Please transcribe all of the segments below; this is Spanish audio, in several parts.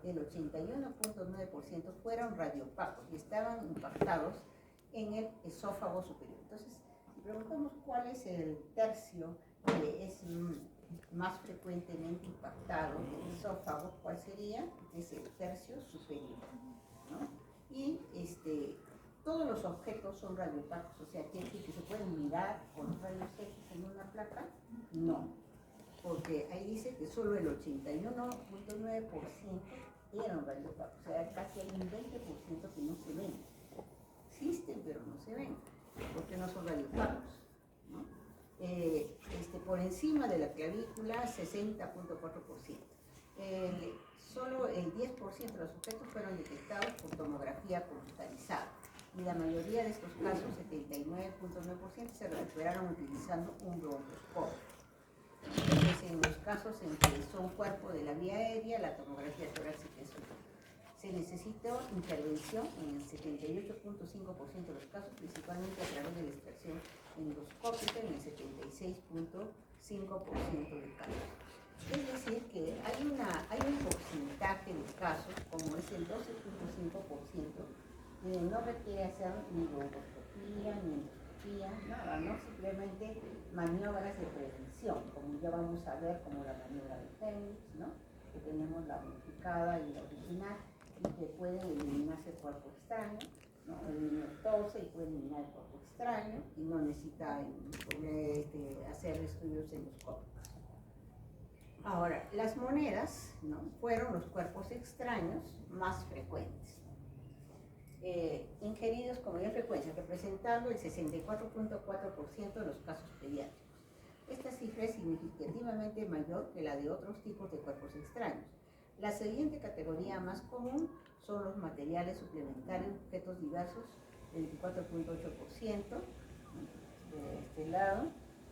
el 81.9% fueron radioopacos y estaban impactados en el esófago superior. Entonces, si preguntamos cuál es el tercio que es más frecuentemente impactado del esófago, ¿cuál sería? Es el tercio superior, ¿no? Y todos los objetos son radioopacos, o sea, que se pueden mirar con rayos X en una placa, no, porque ahí dice que solo el 81.9% eran radioopacos, o sea, casi hay un 20% que no se ven. Existen, pero no se ven, porque no son radioopacos, ¿no? Por encima de la clavícula, 60.4%. Solo el 10% de los objetos fueron detectados por tomografía computarizada. Y la mayoría de estos casos, 79.9%, se recuperaron utilizando un broncoscopio. Entonces, en los casos en que son cuerpo de la vía aérea, la tomografía torácica es útil. Se necesitó intervención en el 78.5% de los casos, principalmente a través de la extracción endoscópica en el 76.5% de casos. Es decir, que hay un porcentaje de casos, como es el 12.5%, que no requiere hacer ni broncooscopía, ni endoscopía, nada, ¿no? Simplemente maniobras de prevención, como ya vamos a ver, como la maniobra de Fénix, ¿no? Que tenemos la modificada y la original, y que pueden eliminarse el cuerpo extraño, ¿no? El niño tose y puede eliminar el cuerpo extraño y no necesita hacer estudios endoscópicos. Ahora, las monedas, ¿no? Fueron los cuerpos extraños más frecuentes, ingeridos con mayor frecuencia, representando el 64.4% de los casos pediátricos. Esta cifra es significativamente mayor que la de otros tipos de cuerpos extraños. La siguiente categoría más común son los materiales suplementarios, objetos diversos, el 24.8%, de este lado.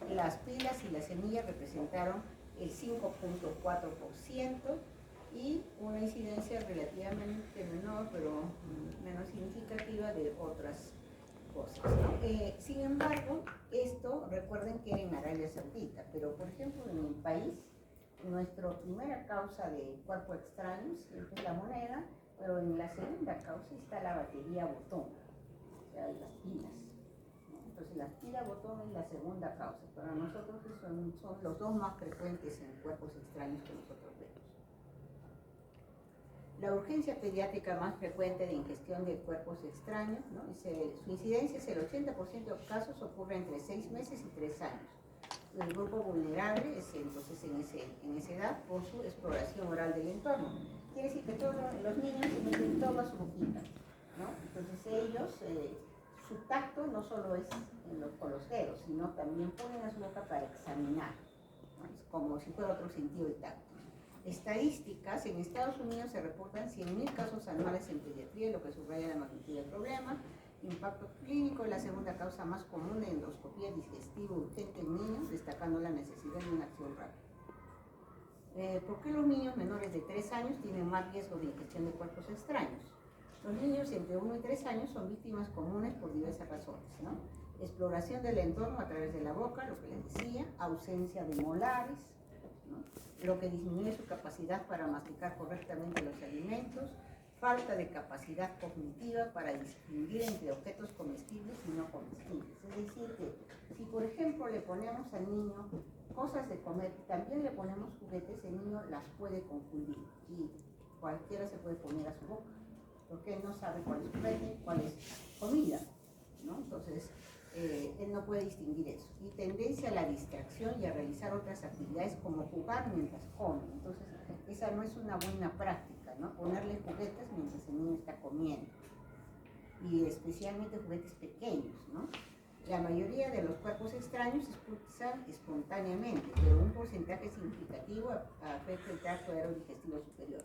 Las pilas y las semillas representaron el 5.4%, y una incidencia relativamente menor, pero menos significativa, de otras cosas. Sin embargo, esto, recuerden que era en Arabia Saudita, pero por ejemplo en mi país, nuestra primera causa de cuerpo extraño siempre es la moneda, pero en la segunda causa está la batería botón, o sea, las pilas. Entonces la pila botón es la segunda causa. Para nosotros son los dos más frecuentes en cuerpos extraños que nosotros vemos. La urgencia pediátrica más frecuente de ingestión de cuerpos extraños, ¿no? Su incidencia es el 80% de los casos, ocurre entre 6 meses y 3 años. El grupo vulnerable es entonces en esa edad por su exploración oral del entorno. Quiere decir que todos los niños se meten toda su boquita, ¿no? Entonces ellos, su tacto no solo es con los dedos, sino también ponen a su boca para examinar, ¿no? Es como si fuera otro sentido de tacto. Estadísticas: en Estados Unidos se reportan 100.000 casos anuales en pediatría, lo que subraya la magnitud del problema. Impacto clínico es la segunda causa más común de endoscopía digestiva urgente en niños, destacando la necesidad de una acción rápida. ¿Por qué los niños menores de 3 años tienen más riesgo de ingestión de cuerpos extraños? Los niños entre 1 y 3 años son víctimas comunes por diversas razones, ¿no? Exploración del entorno a través de la boca, lo que les decía, ausencia de molares, ¿no? Lo que disminuye su capacidad para masticar correctamente los alimentos, falta de capacidad cognitiva para distinguir entre objetos comestibles y no comestibles. Es decir, que si por ejemplo le ponemos al niño cosas de comer y también le ponemos juguetes, el niño las puede confundir y cualquiera se puede poner a su boca, porque él no sabe cuál es juguete, cuál es comida, ¿no? Entonces, él no puede distinguir eso. Y tendencia a la distracción y a realizar otras actividades como jugar mientras come. Entonces, esa no es una buena práctica, ¿no? Ponerle juguetes mientras el niño está comiendo. Y especialmente juguetes pequeños, ¿no? La mayoría de los cuerpos extraños se expulsan espontáneamente, pero un porcentaje significativo afecta el tracto aerodigestivo superior.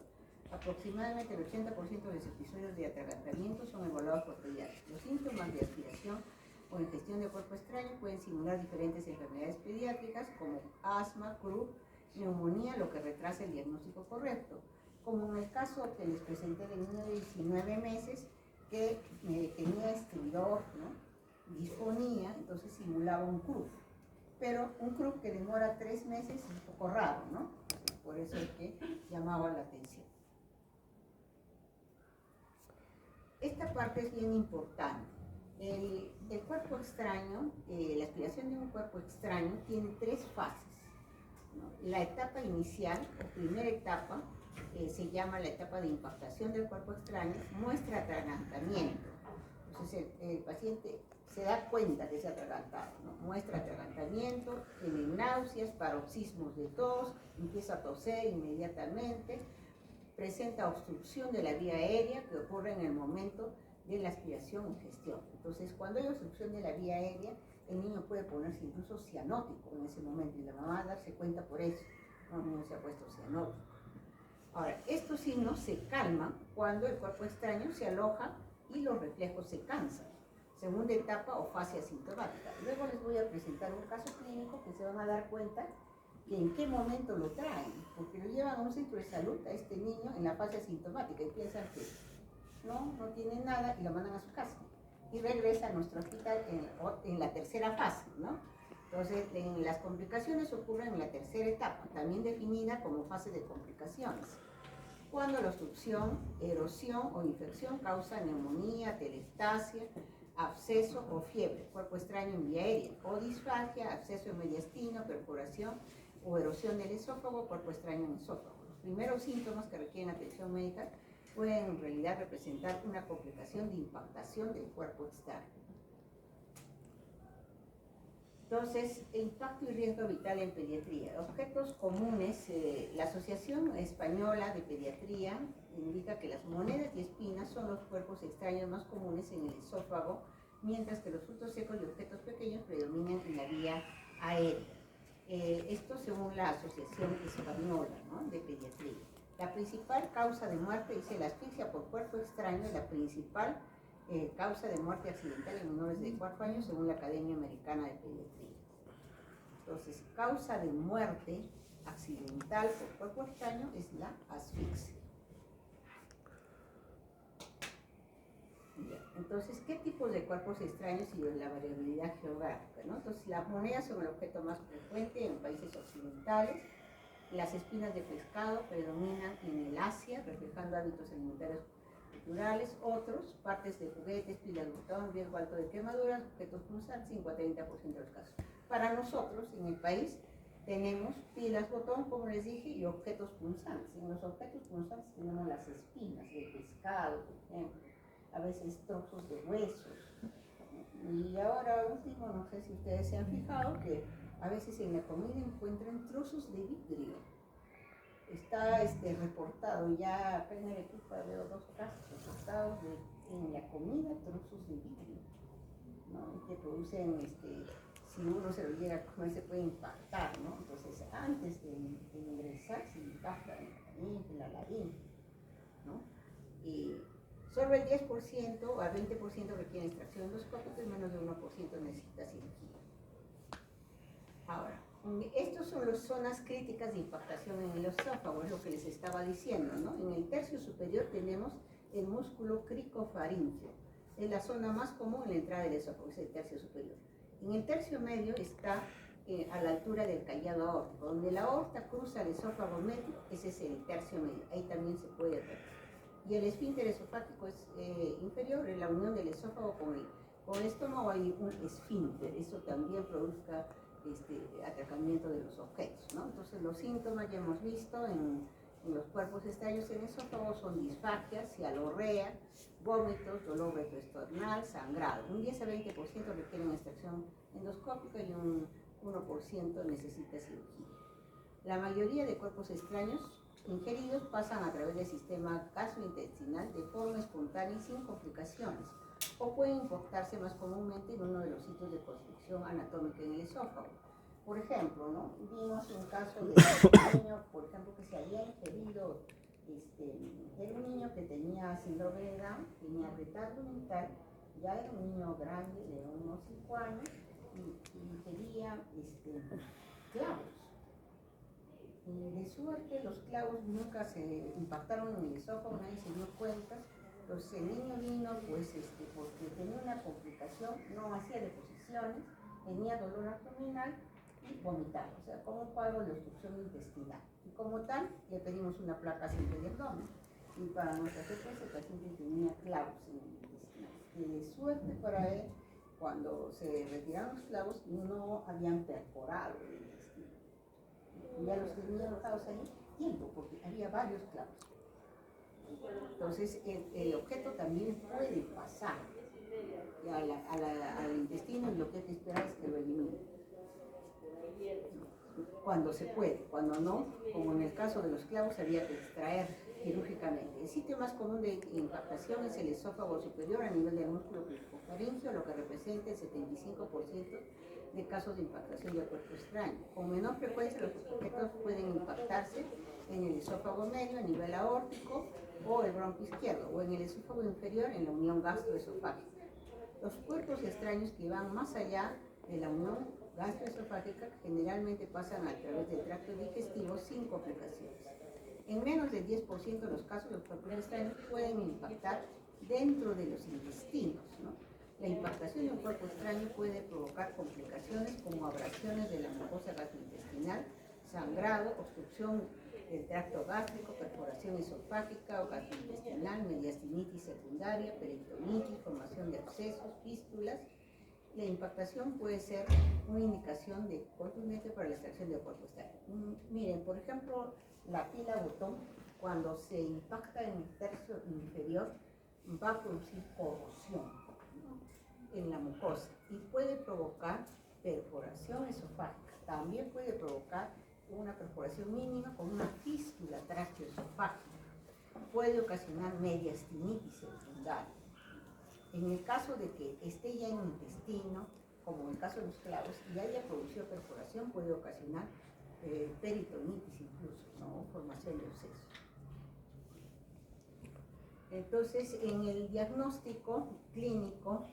Aproximadamente el 80% de los episodios de atragantamiento son evaluados por pediatras. Los síntomas de aspiración o ingestión de cuerpo extraño pueden simular diferentes enfermedades pediátricas como asma, croup, neumonía, lo que retrasa el diagnóstico correcto. Como en el caso que les presenté del niño de 19 meses que tenía estridor, ¿no? Disfonía, entonces simulaba un croup. Pero un croup que demora 3 meses es un poco raro, ¿no? Por eso es que llamaba la atención. esta parte es bien importante. El cuerpo extraño, la aspiración de un cuerpo extraño tiene tres fases, ¿no? La etapa inicial, o primera etapa, se llama la etapa de impactación del cuerpo extraño, muestra atragantamiento. Entonces el paciente se da cuenta que se ha atragantado, ¿no? Muestra atragantamiento, tiene náuseas, paroxismos de tos, empieza a toser inmediatamente, presenta obstrucción de la vía aérea que ocurre en el momento de la aspiración o ingestión. Entonces, cuando hay obstrucción de la vía aérea, el niño puede ponerse incluso cianótico en ese momento y la mamá va a darse cuenta por eso, ¿no? El niño se ha puesto cianótico. Ahora, estos signos se calman cuando el cuerpo extraño se aloja y los reflejos se cansan. Segunda etapa o fase asintomática. Luego les voy a presentar un caso clínico que se van a dar cuenta que en qué momento lo traen, porque lo llevan a un centro de salud a este niño en la fase asintomática y piensan que no tiene nada y lo mandan a su casa y regresa a nuestro hospital en la tercera fase, ¿no? Entonces, las complicaciones ocurren en la tercera etapa, también definida como fase de complicaciones, cuando la obstrucción, erosión o infección causa neumonía, telestasia, absceso o fiebre, cuerpo extraño en vía aérea, o disfagia, absceso en mediastino, perforación o erosión del esófago, cuerpo extraño en esófago. Los primeros síntomas que requieren atención médica pueden en realidad representar una complicación de impactación del cuerpo extraño. Entonces, impacto y riesgo vital en pediatría. Objetos comunes, la Asociación Española de Pediatría indica que las monedas y espinas son los cuerpos extraños más comunes en el esófago, mientras que los frutos secos y objetos pequeños predominan en la vía aérea. Esto según la Asociación Española, ¿no?, de Pediatría. La principal causa de muerte, dice, la asfixia por cuerpo extraño es la principal causa de muerte accidental en menores de 4 años según la Academia Americana de Pediatría. Entonces, causa de muerte accidental por cuerpo extraño es la asfixia. Entonces, ¿qué tipos de cuerpos extraños y la variabilidad geográfica, ¿no? Entonces, las monedas son el objeto más frecuente en países occidentales. Las espinas de pescado predominan en el Asia, reflejando hábitos alimentarios culturales. Otros, partes de juguetes, pilas de botón, riesgo alto de quemaduras, objetos punzantes, 50-30% de los casos. Para nosotros, en el país, tenemos pilas botón, como les dije, y objetos punzantes. En los objetos punzantes tenemos las espinas de pescado, por ejemplo, a veces trozos de huesos. Y ahora último, no sé si ustedes se han fijado que a veces en la comida encuentran trozos de vidrio. Está reportado, ya acá en Arequipa veo 2 casos reportados en la comida trozos de vidrio, ¿no? Que producen, si uno se lo llega a comer, se puede impactar, ¿no? Entonces, antes de ingresar, se impacta en la laringe, ¿no? Y solo el 10% a 20% requiere extracción endoscópica y menos de 1% necesita cirugía. Ahora, estos son las zonas críticas de impactación en el esófago, es lo que les estaba diciendo, ¿no? En el tercio superior tenemos el músculo cricofaríngeo, es la zona más común en la entrada del esófago, es el tercio superior. En el tercio medio está a la altura del callado aórtico, donde la aorta cruza el esófago medio, ese es el tercio medio, ahí también se puede ver. Y el esfínter esofágico es inferior, en la unión del esófago con el estómago hay un esfínter, eso también produzca atracamiento de los objetos, ¿no? Entonces los síntomas ya hemos visto en los cuerpos extraños en el esófago son disfagia, cialorrea, vómitos, dolor retroesternal, sangrado. Un 10 a 20% requieren extracción endoscópica y un 1% necesita cirugía. La mayoría de cuerpos extraños ingeridos pasan a través del sistema gastrointestinal de forma espontánea y sin complicaciones, o pueden importarse más comúnmente en uno de los sitios de construcción anatómica en el esófago. Por ejemplo, ¿no? Vimos un caso de un niño, por ejemplo, que se había ingerido, era un niño que tenía síndrome de Down, tenía retardo mental, ya era un niño grande de unos 5 años y tenía clavos. Y de suerte los clavos nunca se impactaron en el esófago, nadie se dio cuenta. Entonces el niño vino pues porque tenía una complicación, no hacía deposiciones, tenía dolor abdominal y vomitaba, o sea, como un cuadro de obstrucción intestinal. Y como tal, le pedimos una placa simple de abdomen. Y para nuestra sorpresa, el paciente tenía clavos en suerte para él, cuando se retiraron los clavos, no habían perforado el intestino. Ya los tenía alojados ahí tiempo, porque había varios clavos. Entonces, el objeto también puede pasar al intestino, y lo que hay que esperar es que lo elimine. Cuando se puede, cuando no, como en el caso de los clavos, había que extraer quirúrgicamente. El sitio más común de impactación es el esófago superior a nivel del músculo faríngeo, lo que representa el 75% de casos de impactación del cuerpo extraño. Con menor frecuencia, los objetos pueden impactarse en el esófago medio a nivel aórtico o el bronquio izquierdo, o en el esófago inferior en la unión gastroesofágica. Los cuerpos extraños que van más allá de la unión gastroesofágica generalmente pasan a través del tracto digestivo sin complicaciones. En menos del 10% de los casos, los cuerpos extraños pueden impactar dentro de los intestinos, ¿no? La impactación de un cuerpo extraño puede provocar complicaciones como abrasiones de la mucosa gastrointestinal, sangrado, obstrucción del tracto gástrico, perforación esofágica o gastrointestinal, mediastinitis secundaria, peritonitis, formación de abscesos, fístulas. La impactación puede ser una indicación de contundente para la extracción del cuerpo extraño. Miren, por ejemplo, la pila botón, cuando se impacta en el tercio inferior, va a producir corrosión, ¿no?, en la mucosa, y puede provocar perforación esofágica. También puede provocar una perforación mínima con una fístula tracheoesofágica. Puede ocasionar mediastinitis secundaria. En el caso de que esté ya en el intestino, como en el caso de los clavos, y haya producido perforación, puede ocasionar peritonitis incluso, ¿no?, formación de abscesos. Entonces, en el diagnóstico clínico,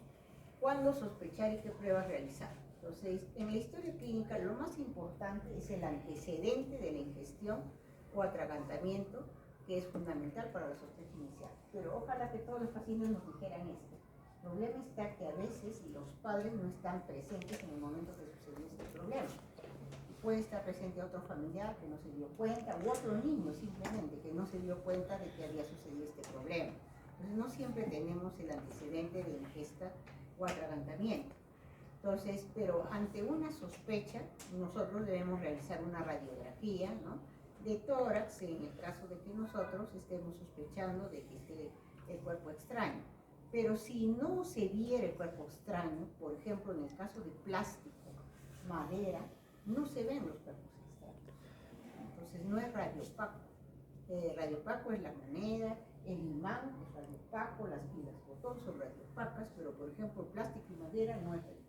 ¿cuándo sospechar y qué pruebas realizar? Entonces, en la historia clínica, lo más importante es el antecedente de la ingestión o atragantamiento, que es fundamental para la sospecha inicial. Pero ojalá que todos los pacientes nos dijeran esto. El problema está que a veces los padres no están presentes en el momento que sucedió este problema. Puede estar presente otro familiar que no se dio cuenta, u otro niño simplemente que no se dio cuenta de que había sucedido este problema. Entonces, no siempre tenemos el antecedente de ingesta o atragantamiento. Entonces, pero ante una sospecha, nosotros debemos realizar una radiografía, ¿no?, de tórax, en el caso de que nosotros estemos sospechando de que esté el cuerpo extraño. Pero si no se viera el cuerpo extraño, por ejemplo, en el caso de plástico, madera, no se ven los cuerpos extraños. Entonces, no es radiopaco. Radiopaco es la moneda, el imán es radiopaco, las pilas botón son radiopacas, pero por ejemplo, plástico y madera no es radiopaco.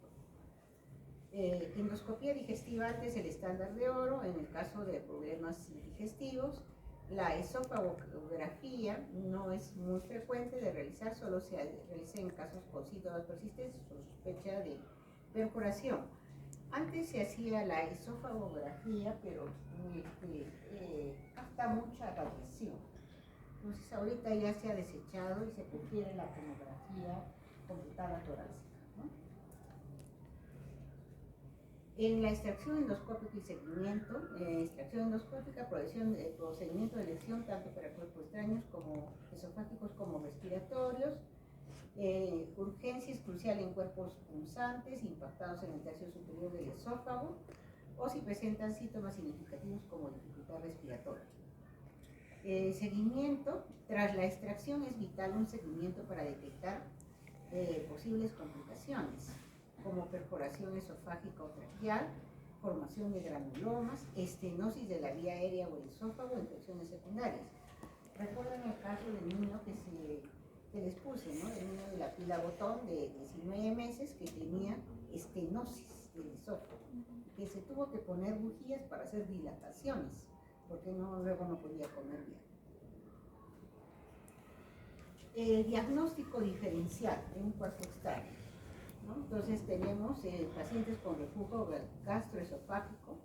Endoscopía digestiva antes el estándar de oro, en el caso de problemas digestivos. La esofagografía no es muy frecuente de realizar, solo se realiza en casos con síntomas persistentes o sospecha de perforación. Antes se hacía la esofagografía, pero capta mucha radiación. Entonces ahorita ya se ha desechado y se prefiere la tomografía computada torácica, ¿no? En la extracción endoscópica y seguimiento, extracción endoscópica, procedimiento de elección tanto para cuerpos extraños como esofágicos como respiratorios. Urgencia es crucial en cuerpos punzantes, impactados en el tercio superior del esófago, o si presentan síntomas significativos como dificultad respiratoria. Seguimiento, tras la extracción es vital un seguimiento para detectar posibles complicaciones, como perforación esofágica o traqueal, formación de granulomas, estenosis de la vía aérea o el esófago, infecciones secundarias. Recuerden el caso del niño que les puse, ¿no?, el niño de la pila botón de 19 meses que tenía estenosis del esófago, que se tuvo que poner bujías para hacer dilataciones, porque luego no podía comer bien. Diagnóstico diferencial de un cuerpo extraño, ¿no? Entonces tenemos pacientes con reflujo gastroesofágico.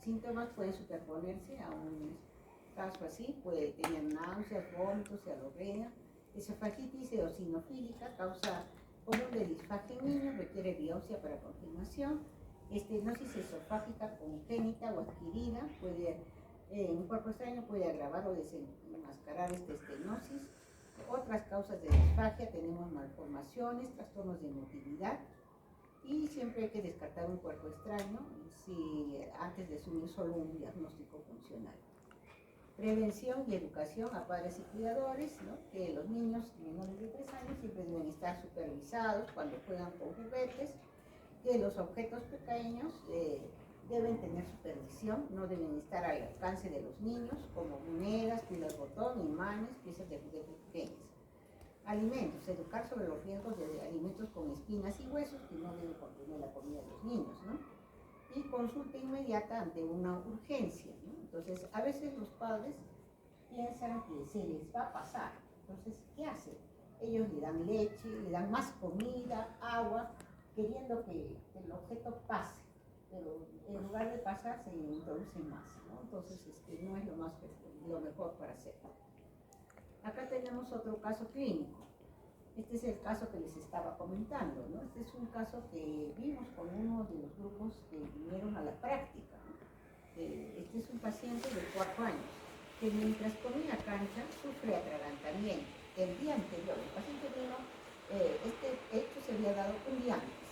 Síntomas pueden superponerse a un caso así, puede tener náuseas, vómitos, cialorrea. Esofagitis eosinofílica, causa común de disfagia en niños, requiere biopsia para confirmación. Estenosis esofágica congénita o adquirida, un cuerpo extraño puede agravar o desenmascarar esta estenosis. Otras causas de disfagia tenemos malformaciones, trastornos de motilidad, y siempre hay que descartar un cuerpo extraño antes de asumir solo un diagnóstico funcional. Prevención y educación a padres y cuidadores, ¿no? Que los niños menores de 3 años siempre deben estar supervisados cuando juegan con juguetes, que los objetos pequeños deben tener supervisión, no deben estar al alcance de los niños, como monedas, pilas botón, imanes, piezas de juguete pequeñas. Alimentos, educar sobre los riesgos de alimentos con espinas y huesos que no deben contener la comida de los niños, ¿no? Y consulta inmediata ante una urgencia, ¿no? Entonces, a veces los padres piensan que se les va a pasar. Entonces, ¿qué hacen? Ellos le dan leche, le dan más comida, agua, queriendo que el objeto pase, pero en lugar de pasar se introduce más, ¿no? Entonces, no es lo mejor para hacer. Acá tenemos otro caso clínico. Este es el caso que les estaba comentando, ¿no? Este es un caso que vimos con uno de los grupos que vinieron a la práctica, ¿no? Este es un paciente de 4 años que mientras comía cancha sufre atragantamiento. El día anterior, el paciente vino, este hecho se había dado un día antes.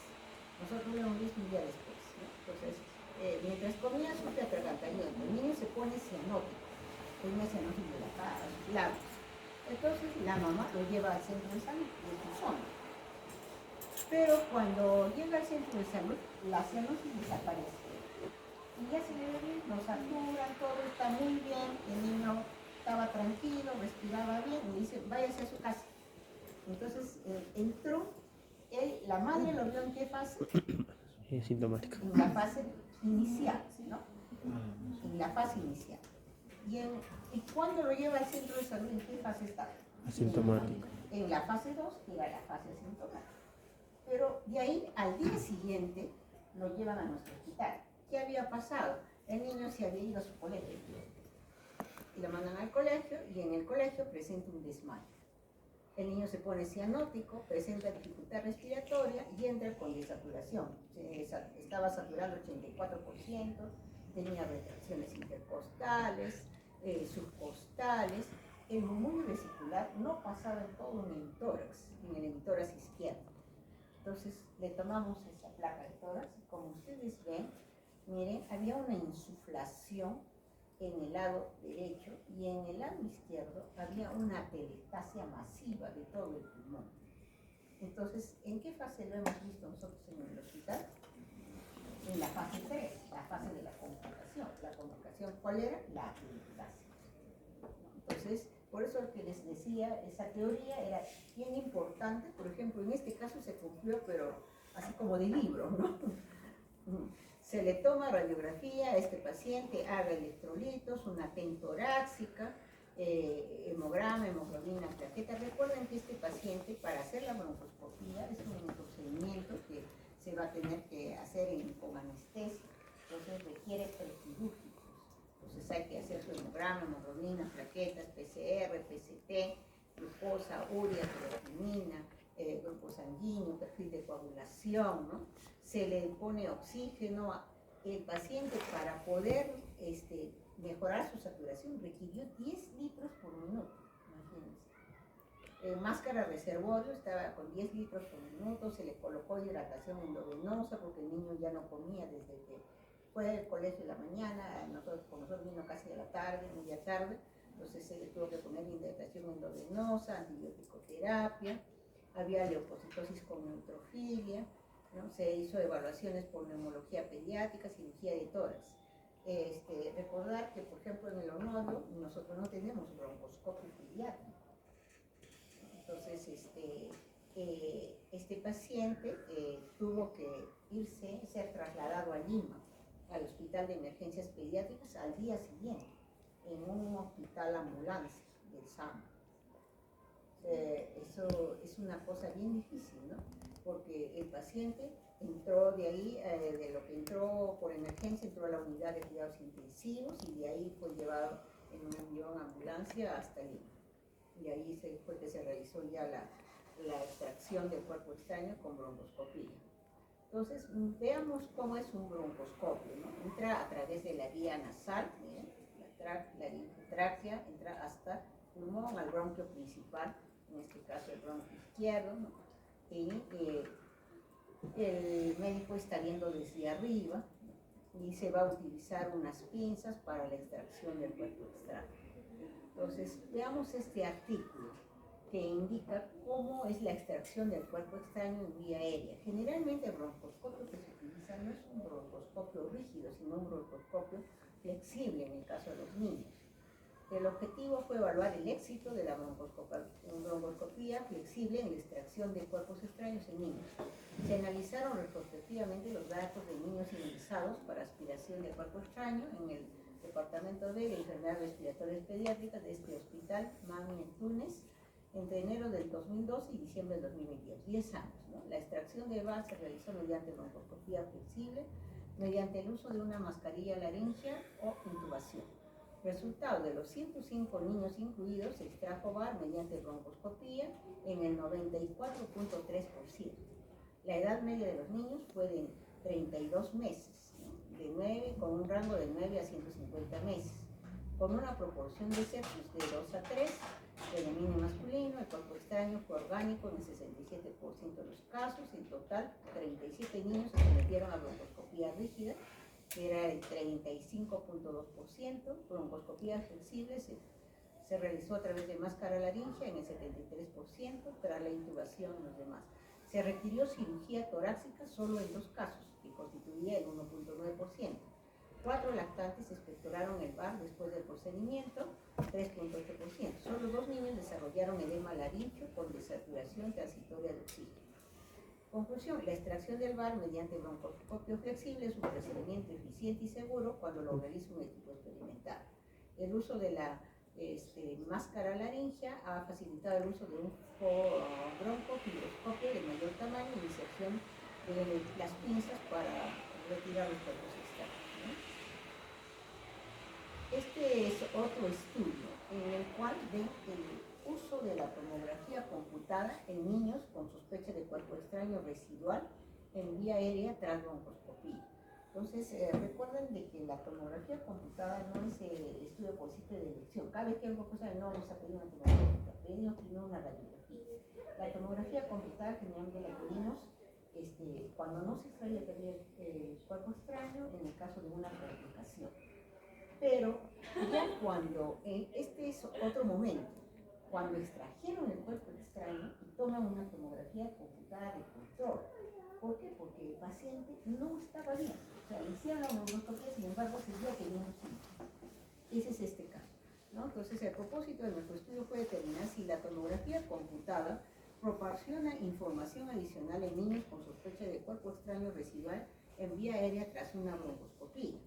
Nosotros lo hemos visto un día después, ¿no? Entonces, mientras comía sufre atragantamiento. El niño se pone cianótico, tenía cianosis de la cara, sus labios. Entonces la mamá lo lleva al centro de salud de su zona. Pero cuando llega al centro de salud, la cianosis desaparece. Y ya se le ve bien, lo saturan, todo está muy bien, el niño estaba tranquilo, respiraba bien, y dice, váyase a su casa. Entonces entró, la madre lo vio en qué fase? Sintomática. En la fase inicial, ¿no? En la fase inicial. ¿Y cuándo lo lleva al centro de salud? ¿En qué fase está? Asintomático. En la fase 2, que era la fase asintomática. Pero de ahí al día siguiente lo llevan a nuestro hospital. ¿Qué había pasado? El niño se había ido a su colegio. Y lo mandan al colegio y en el colegio presenta un desmayo. El niño se pone cianótico, presenta dificultad respiratoria y entra con desaturación. Estaba saturando 84%, tenía retracciones intercostales, subcostales. El murmullo vesicular no pasaba en todo en el hemitórax izquierdo. Entonces le tomamos esa placa de tórax y como ustedes ven, miren, había una insuflación en el lado derecho y en el lado izquierdo había una atelectasia masiva de todo el pulmón. Entonces, ¿en qué fase lo hemos visto nosotros en el hospital? En la fase 3, la fase de la complicación. La complicación, ¿cuál era? La atelectasia. Entonces, por eso lo que les decía, esa teoría era bien importante. Por ejemplo, en este caso se cumplió, pero así como de libro, ¿no? Se le toma radiografía a este paciente, haga electrolitos, una TEN torácica, hemograma, hemoglobina, plaqueta. Recuerden que este paciente, para hacer la broncoscopía, es un procedimiento que se va a tener que hacer con anestesia, entonces requiere prequirúrgicos. Entonces hay que hacer su hemograma, hemoglobina, plaquetas, PCR, PCT, glucosa, urea, creatinina, grupo sanguíneo, perfil de coagulación, ¿no? Se le pone oxígeno. El paciente, para poder mejorar su saturación, requirió 10 litros por minuto, imagínense. Máscara reservorio, estaba con 10 litros por minuto, se le colocó hidratación endovenosa porque el niño ya no comía desde que fue al colegio en la mañana, con nosotros vino casi a la tarde, media tarde, entonces se le tuvo que poner hidratación endovenosa, antibiótico terapia, había leucocitosis con neutrofilia, ¿no? Se hizo evaluaciones por neumología pediátrica, cirugía de tórax. Recordar que, por ejemplo, en el Honorio nosotros no tenemos broncoscopio pediátrico. Entonces, este paciente tuvo que ser trasladado a Lima, al Hospital de Emergencias Pediátricas, al día siguiente, en un hospital ambulancia del SAM. Eso es una cosa bien difícil, ¿no? Porque el paciente entró de ahí, de lo que entró por emergencia, entró a la unidad de cuidados intensivos y de ahí fue llevado en un avión ambulancia hasta Lima. Y ahí fue que se realizó ya la extracción del cuerpo extraño con broncoscopía. Entonces, veamos cómo es un broncoscopio, ¿no? Entra a través de la vía nasal, la tráquea, entra hasta pulmón, al bronquio principal, en este caso el bronco izquierdo, ¿no? Y el médico está viendo desde arriba y se va a utilizar unas pinzas para la extracción del cuerpo extraño. Entonces, veamos este artículo que indica cómo es la extracción del cuerpo extraño en vía aérea. Generalmente el broncoscopio que se utiliza no es un broncoscopio rígido, sino un broncoscopio flexible en el caso de los niños. El objetivo fue evaluar el éxito de la broncoscopía flexible en la extracción de cuerpos extraños en niños. Se analizaron retrospectivamente los datos de niños inmunizados para aspiración de cuerpo extraño en el Departamento B de Enfermedades Respiratorias Pediátricas de este hospital, Mami en Túnez, entre enero del 2012 y diciembre del 2022, 10 años. ¿No? La extracción de VAR se realizó mediante broncoscopía flexible, mediante el uso de una mascarilla laringea o intubación. Resultado: de los 105 niños incluidos, se extrajo VAR mediante broncoscopía en el 94.3%. La edad media de los niños fue de 32 meses, ¿no? De 9, con un rango de 9 a 150 meses, con una proporción de sexos de 2 a 3, femenino y masculino. El cuerpo extraño fue orgánico en el 67% de los casos. En total, 37 niños se sometieron a broncoscopía rígida, que era el 35.2%. Broncoscopía flexible se realizó a través de máscara laringea en el 73%, tras la intubación en los demás. Se requirió cirugía torácica solo en 2 casos, que constituía el 1.9%. 4 lactantes expectoraron el VAR después del procedimiento, 3.8%. Solo 2 niños desarrollaron edema laríngeo con desaturación transitoria de oxígeno. Conclusión: la extracción del VAR mediante broncoscopio flexible es un procedimiento eficiente y seguro cuando lo realiza un equipo experimental. El uso de la máscara laringea ha facilitado el uso de un broncofibroscopio de mayor tamaño y inserción de las pinzas para retirar los cuerpos extraños, ¿no? Este es otro estudio en el cual ven el uso de la tomografía computada en niños con sospecha de cuerpo extraño residual en vía aérea tras broncoscopía. Entonces, recuerden de que la tomografía computada no es el estudio por sitio de elección. Cada vez que algo cosa no nos ha pedido una tomografía, pedimos primero una radiografía. La tomografía computada generalmente la pedimos cuando no se extrae el cuerpo extraño, en el caso de una replicación. Pero ya cuando, este es otro momento, cuando extrajeron el cuerpo extraño y toman una tomografía computada de control. ¿Por qué? Porque el paciente no estaba bien. O sea, le hicieron la broncoscopía, sin embargo, seguía teniendo síntomas. Ese es este caso, ¿no? Entonces, el propósito de nuestro estudio fue determinar si la tomografía computada proporciona información adicional en niños con sospecha de cuerpo extraño residual en vía aérea tras una broncoscopía.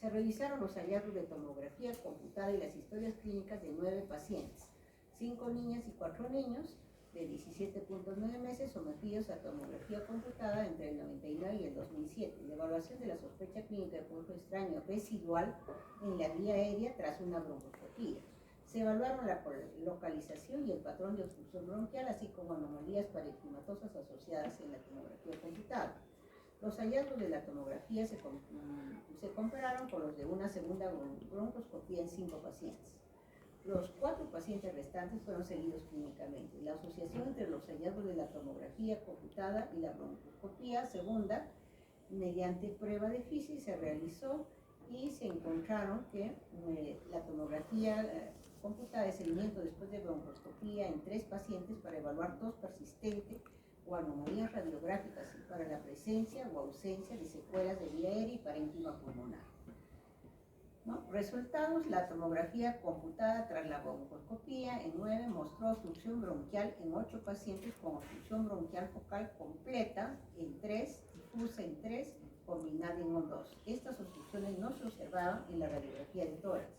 Se revisaron los hallazgos de tomografía computada y las historias clínicas de 9 pacientes, 5 niñas y 4 niños de 17.9 meses sometidos a tomografía computada entre el 99 y el 2007. La evaluación de la sospecha clínica de cuerpo extraño residual en la vía aérea tras una broncoscopía. Se evaluaron la localización y el patrón de obstrucción bronquial, así como anomalías parenquimatosas asociadas en la tomografía computada. Los hallazgos de la tomografía se compararon con los de una segunda broncoscopía en 5 pacientes. Los 4 pacientes restantes fueron seguidos clínicamente. La asociación entre los hallazgos de la tomografía computada y la broncoscopía segunda, mediante prueba de Fisi, se realizó y se encontraron que la tomografía computada de seguimiento después de broncoscopía en 3 pacientes para evaluar tos persistente o anomalías radiográficas para la presencia o ausencia de secuelas de vía aérea y parénquima pulmonar. ¿No? Resultados: la tomografía computada tras la broncoscopía en 9 mostró obstrucción bronquial en 8 pacientes con obstrucción bronquial focal completa en 3, difusa en 3, combinada en 2. Estas obstrucciones no se observaban en la radiografía de tórax.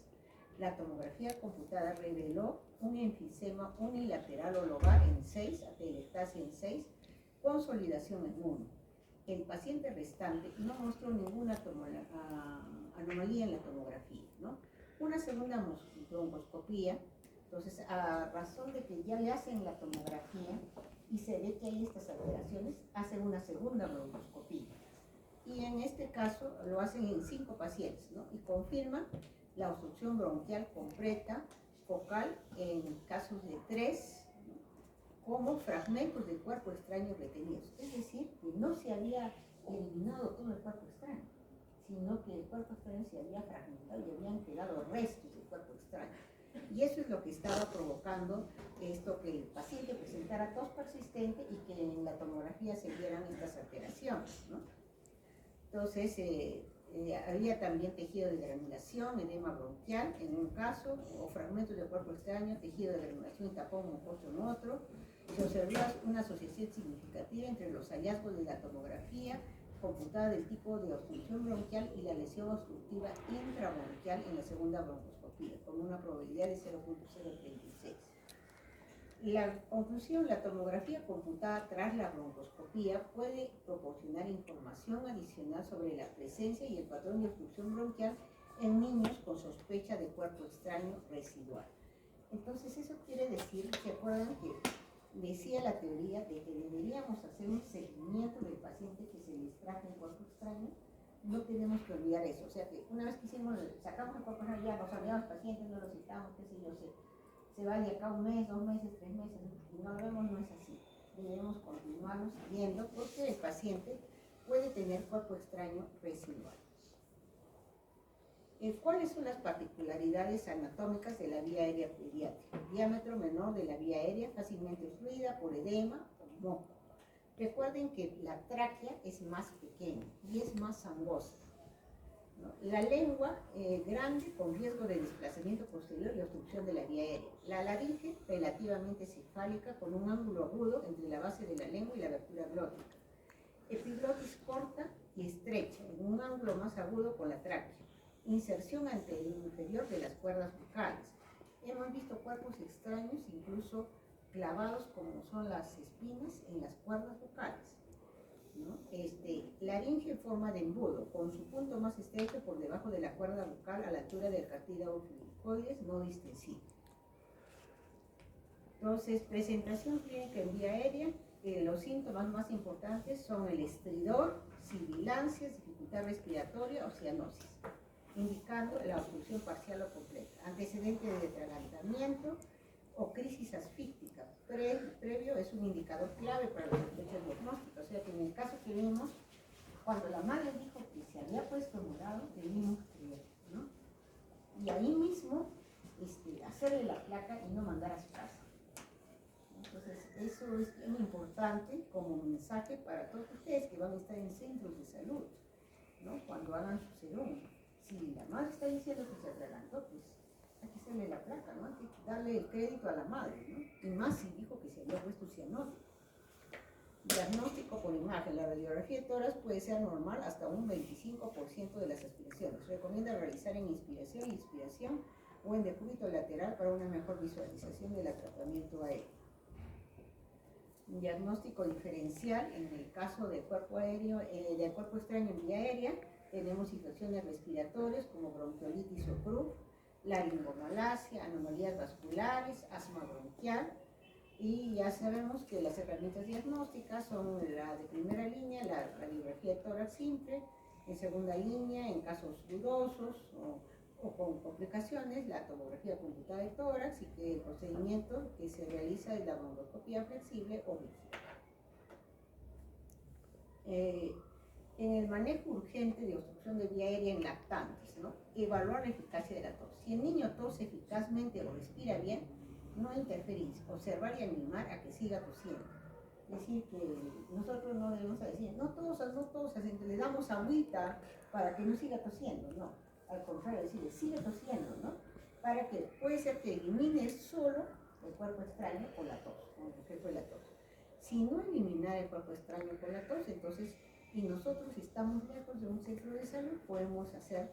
La tomografía computada reveló un enfisema unilateral o lobar en 6, atelectasia en 6, consolidación en 1. El paciente restante no mostró ninguna anomalía en la tomografía, ¿no? Una segunda broncoscopía, entonces a razón de que ya le hacen la tomografía y se ve que hay estas alteraciones, hacen una segunda broncoscopía. Y en este caso lo hacen en 5 pacientes, ¿no? Y confirman la obstrucción bronquial completa focal en casos de 3, ¿no? como fragmentos de cuerpo extraño retenidos. Es decir, que no se había eliminado todo el cuerpo extraño, sino que el cuerpo extraño se había fragmentado y habían quedado restos del cuerpo extraño. Y eso es lo que estaba provocando esto, que el paciente presentara tos persistente y que en la tomografía se vieran estas alteraciones, ¿no? Entonces, había también tejido de granulación, edema bronquial en un caso, o fragmentos de cuerpo extraño, tejido de granulación y tapón mucoso en otro. Se observó una asociación significativa entre los hallazgos de la tomografía computada del tipo de obstrucción bronquial y la lesión obstructiva intrabronquial en la segunda broncoscopía, con una probabilidad de 0.036. La conclusión, la tomografía computada tras la broncoscopía puede proporcionar información adicional sobre la presencia y el patrón de obstrucción bronquial en niños con sospecha de cuerpo extraño residual. Entonces, eso quiere decir, ¿se acuerdan que decía la teoría de que deberíamos hacer un seguimiento del paciente que se le extraje el cuerpo extraño? No tenemos que olvidar eso. O sea que una vez que sacamos el cuerpo extraño, ya nos olvidamos pacientes, no lo citamos, qué sé yo, se va de acá un mes, 2 meses, 3 meses, y no lo vemos, no es así. Debemos continuarnos viendo porque el paciente puede tener cuerpo extraño residual. ¿Cuáles son las particularidades anatómicas de la vía aérea pediátrica? Diámetro menor de la vía aérea, fácilmente obstruida por edema o moco. Recuerden que la tráquea es más pequeña y es más angosta, ¿no? La lengua grande con riesgo de desplazamiento posterior y obstrucción de la vía aérea. La laringe relativamente cefálica con un ángulo agudo entre la base de la lengua y la abertura glótica. Epiglotis corta y estrecha, en un ángulo más agudo con la tráquea. Inserción anterior inferior de las cuerdas vocales. Hemos visto cuerpos extraños, incluso clavados como son las espinas en las cuerdas vocales, ¿no? Laringe en forma de embudo, con su punto más estrecho por debajo de la cuerda vocal a la altura del cartílago filicoides no distensivo. Entonces, presentación clínica en vía aérea. Los síntomas más importantes son el estridor, sibilancias, dificultad respiratoria o cianosis, indicando la obstrucción parcial o completa. Antecedente de atragantamiento o crisis asfíctica previo es un indicador clave para los sospechas diagnósticas. O sea que en el caso que vimos, cuando la madre dijo que se había puesto morado, debimos creer, ¿no? Y ahí mismo hacerle la placa y no mandar a su casa. Entonces, eso es muy importante como mensaje para todos ustedes que van a estar en centros de salud, ¿no? Cuando hagan su serum. Si la madre está diciendo que se atragantó, pues hay que hacerle la placa, ¿no? Hay que darle el crédito a la madre, ¿no? Y más si dijo que se había puesto cianótico. Diagnóstico por imagen. La radiografía de tórax puede ser normal hasta un 25% de las aspiraciones. Recomienda realizar en inspiración y expiración o en decúbito lateral para una mejor visualización del tratamiento aéreo. Diagnóstico diferencial. En el caso del cuerpo aéreo, del cuerpo extraño en vía aérea, tenemos infecciones respiratorias como bronquiolitis o CRUF, laringomalacia, anomalías vasculares, asma bronquial, y ya sabemos que las herramientas diagnósticas son la de primera línea, la radiografía de tórax simple, en segunda línea, en casos dudosos o con complicaciones, la tomografía computada de tórax, y que el procedimiento que se realiza es la broncoescopía flexible o rígida. En el manejo urgente de obstrucción de vía aérea en lactantes, ¿no? Evaluar la eficacia de la tos. Si el niño tose eficazmente o respira bien, no interferir, observar y animar a que siga tosiendo. Es decir, que nosotros no debemos decir, no tosas, entonces le damos agüita para que no siga tosiendo, no. Al contrario, decirle, sigue tosiendo, ¿no? Para que puede ser que elimine solo el cuerpo extraño con la tos, con el efecto de la tos. Si no eliminar el cuerpo extraño con la tos, entonces, y nosotros si estamos lejos de un centro de salud, podemos hacer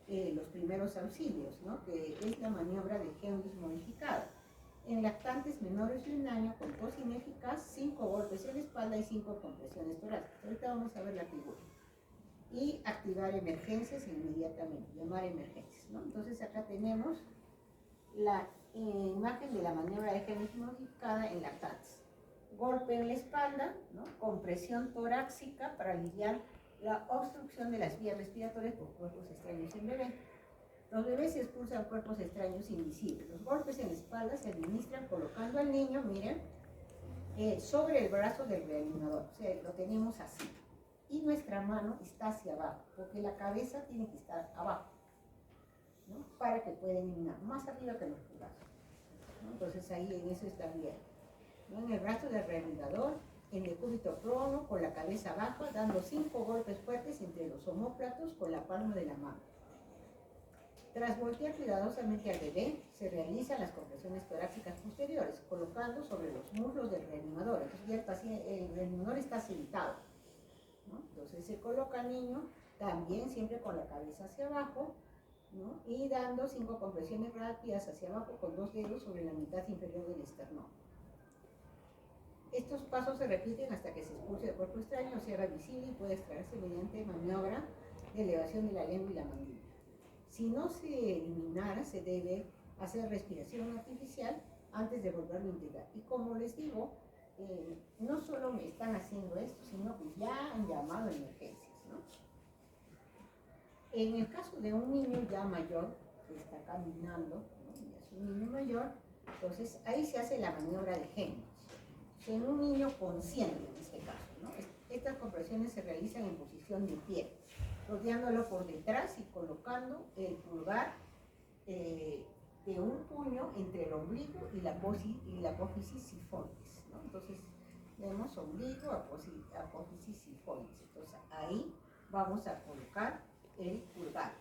los primeros auxilios, ¿no? Que es la maniobra de Henry modificada. En lactantes menores de 1 año con tos ineficaz, 5 golpes en la espalda y 5 compresiones torácicas. Ahorita vamos a ver la figura. Y activar emergencias inmediatamente, llamar emergencias, ¿no? Entonces acá tenemos la imagen de la maniobra de Henry modificada en lactantes. Golpe en la espalda, ¿no? Compresión torácica para aliviar la obstrucción de las vías respiratorias por cuerpos extraños en bebé. Los bebés expulsan cuerpos extraños invisibles. Los golpes en la espalda se administran colocando al niño, miren, sobre el brazo del reanimador, o sea, lo tenemos así. Y nuestra mano está hacia abajo, porque la cabeza tiene que estar abajo, ¿no? Para que pueda eliminar, más arriba que los brazos, ¿no? Entonces ahí en eso está bien, ¿no? En el brazo del reanimador, en el cúbito prono, con la cabeza baja, dando 5 golpes fuertes entre los omóplatos con la palma de la mano. Tras voltear cuidadosamente al bebé, se realizan las compresiones torácicas posteriores, colocando sobre los muslos del reanimador. Entonces ya el reanimador está sentado, ¿no? Entonces se coloca al niño también siempre con la cabeza hacia abajo, ¿no? Y dando 5 compresiones rápidas hacia abajo con 2 dedos sobre la mitad inferior del esternón. Estos pasos se repiten hasta que se expulse el cuerpo extraño o se haga visible y puede extraerse mediante maniobra de elevación de la lengua y la mandíbula. Si no se eliminara, se debe hacer respiración artificial antes de volverlo a integrar. Y como les digo, no solo me están haciendo esto, sino que ya han llamado a emergencias, ¿no? En el caso de un niño ya mayor, que está caminando, ¿no? Ya es un niño mayor, entonces ahí se hace la maniobra de Hemmings. En un niño consciente, en este caso, ¿no? Estas compresiones se realizan en posición de pie, rodeándolo por detrás y colocando el pulgar de un puño entre el ombligo y la apófisis sifoides, ¿no? Entonces, vemos ombligo, apófisis sifoides. Entonces, ahí vamos a colocar el pulgar,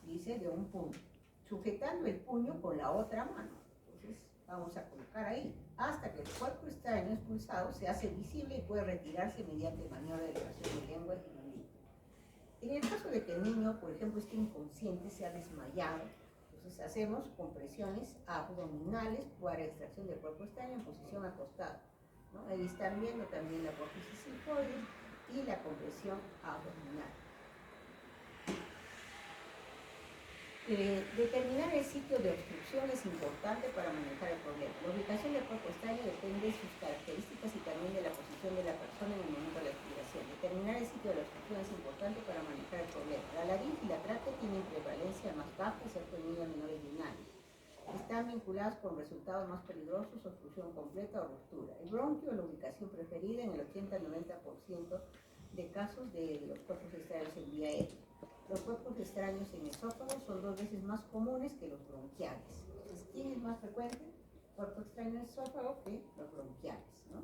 dice, de un puño, sujetando el puño con la otra mano. Entonces, vamos a colocar ahí, hasta que el cuerpo extraño expulsado se hace visible y puede retirarse mediante maniobra de elevación de lengua y mandíbula. En el caso de que el niño, por ejemplo, esté inconsciente, se ha desmayado, entonces hacemos compresiones abdominales para extracción del cuerpo extraño en posición acostada, ¿no? Ahí están viendo también la apófisis sifoides y la compresión abdominal. Determinar el sitio de obstrucción es importante para manejar el problema. La ubicación del cuerpo extraño depende de sus características y también de la posición de la persona en el momento de la expiración. Determinar el sitio de la obstrucción es importante para manejar el problema. La laringe y la tráquea tienen prevalencia más baja, excepto en niños menores de 1 año. Están vinculadas con resultados más peligrosos, obstrucción completa o ruptura. El bronquio es la ubicación preferida en el 80-90% de casos de los cuerpos extraños en vía aérea. Los cuerpos extraños en esófago son 2 veces más comunes que los bronquiales. Entonces, ¿quién es más frecuente? Cuerpo extraño en esófago que los bronquiales, ¿no?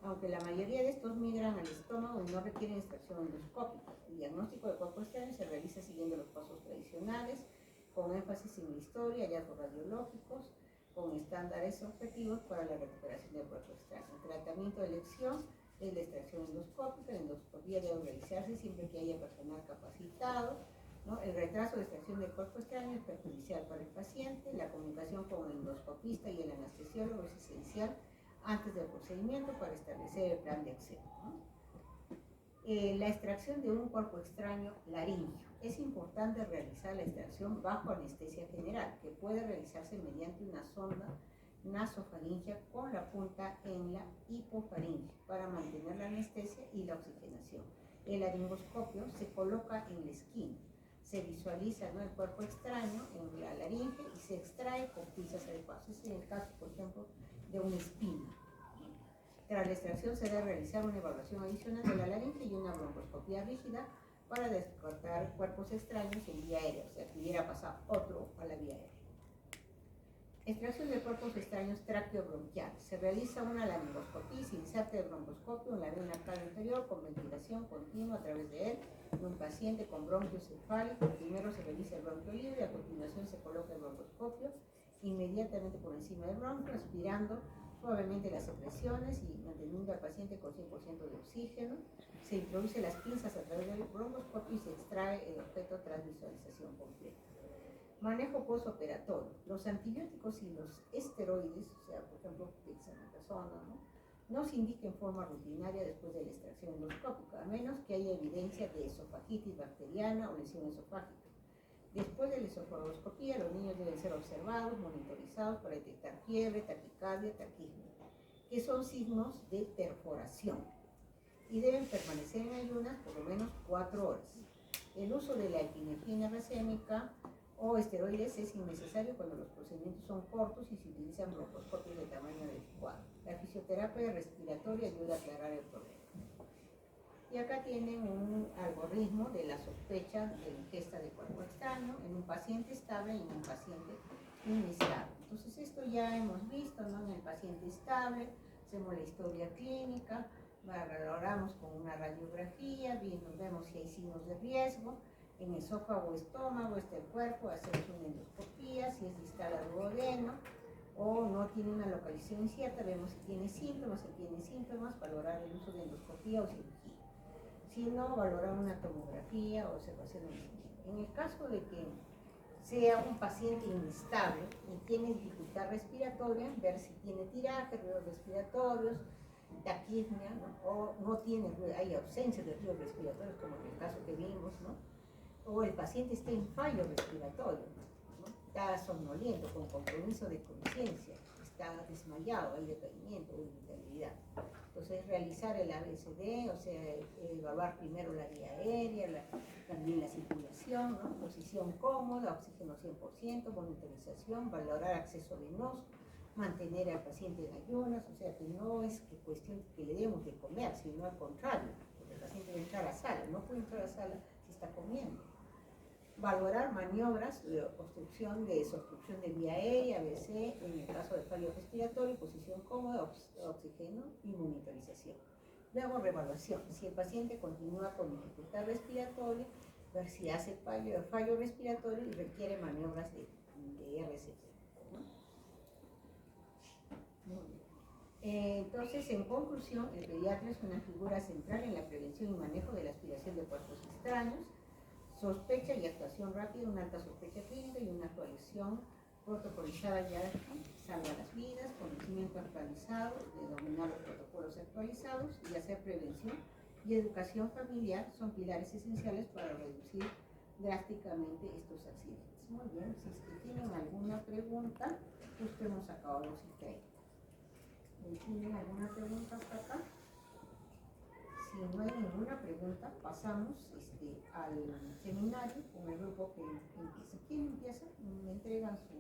Aunque la mayoría de estos migran al estómago y no requieren extracción endoscópica. El diagnóstico de cuerpo extraño se realiza siguiendo los pasos tradicionales, con énfasis en la historia, hallazgos radiológicos, con estándares objetivos para la recuperación del cuerpo extraño. El tratamiento de elección es la extracción endoscópica. La endoscopía debe realizarse siempre que haya personal capacitado, ¿no? El retraso de extracción del cuerpo extraño es perjudicial para el paciente. La comunicación con el endoscopista y el anestesiólogo es esencial antes del procedimiento para establecer el plan de acción, ¿no? La extracción de un cuerpo extraño laringio. Es importante realizar la extracción bajo anestesia general, que puede realizarse mediante una sonda nasofaringea con la punta en la hipofaringe para mantener la anestesia y la oxigenación. El laringoscopio se coloca en la esquina, se visualiza, ¿no?, el cuerpo extraño en la laringe y se extrae con pinzas adecuadas. Este es el caso, por ejemplo, de una espina. Tras la extracción se debe realizar una evaluación adicional de la laringe y una broncoscopia rígida para descartar cuerpos extraños en vía aérea, o sea, que hubiera pasado otro a la vía aérea. Extracción de cuerpos extraños tráqueo-bronquiales. Se realiza una laringoscopia y se inserta el broncoscopio en la vena cava inferior con ventilación continua a través de él en un paciente con bronquio cefálico. Primero se realiza el bronquio libre y a continuación se coloca el broncoscopio inmediatamente por encima del bronquio, aspirando suavemente las secreciones y manteniendo al paciente con 100% de oxígeno. Se introduce las pinzas a través del broncoscopio y se extrae el objeto tras visualización completa. Manejo postoperatorio. Los antibióticos y los esteroides, o sea, por ejemplo, dexametasona, no se indica en forma rutinaria después de la extracción endoscópica, a menos que haya evidencia de esofagitis bacteriana o lesión esofágica. Después de la esofagoscopía, los niños deben ser observados, monitorizados para detectar fiebre, taquicardia, taquismo, que son signos de perforación, y deben permanecer en ayunas por lo menos 4 horas. El uso de la epinefrina racémica o esteroides es innecesario cuando los procedimientos son cortos y se utilizan broncoscopios de tamaño adecuado. La fisioterapia respiratoria ayuda a aclarar el problema. Y acá tienen un algoritmo de la sospecha de ingesta de cuerpo extraño en un paciente estable y en un paciente inestable. Entonces esto ya hemos visto, ¿no? En el paciente estable hacemos la historia clínica, valoramos con una radiografía, vemos si hay signos de riesgo. En esófago o estómago está el cuerpo, hacemos una endoscopía, si es distal al duodeno o no tiene una localización incierta, vemos si tiene síntomas, valorar el uso de endoscopía o cirugía. Si no, valorar una tomografía o observación de movimiento. En el caso de que sea un paciente inestable y tiene dificultad respiratoria, ver si tiene tiraje, ruidos respiratorios, taquipnea, ¿no? O no tiene, hay ausencia de ruidos respiratorios, como en el caso que vimos, ¿no? O el paciente está en fallo respiratorio, ¿no? Está somnoliento, con compromiso de conciencia, está desmayado, hay decaimiento, hay vitalidad. Entonces, realizar el ABCD, o sea, evaluar primero la vía aérea, también la circulación, ¿no? Posición cómoda, oxígeno 100%, monitorización, valorar acceso venoso, mantener al paciente en ayunas, o sea, que no es cuestión que le demos de comer, sino al contrario, porque el paciente debe entrar a sala, no puede entrar a sala si está comiendo. Valorar maniobras de obstrucción de vía aérea, ABC, en el caso de fallo respiratorio, posición cómoda, oxígeno y monitorización. Luego, reevaluación. Si el paciente continúa con dificultad respiratoria, ver si hace fallo respiratorio y requiere maniobras de RCP, ¿no? Muy bien. Entonces, en conclusión, el pediatra es una figura central en la prevención y manejo de la aspiración de cuerpos extraños. Sospecha y actuación rápida, una alta sospecha clínica y una actualización protocolizada ya salva las vidas, conocimiento actualizado de dominar los protocolos actualizados y hacer prevención y educación familiar son pilares esenciales para reducir drásticamente estos accidentes. Muy bien, si es que tienen alguna pregunta, justo hemos acabado los 30. ¿Tienen alguna pregunta hasta acá? Si no hay ninguna pregunta, pasamos al seminario con el grupo que empieza. ¿Quién empieza? Me entregan su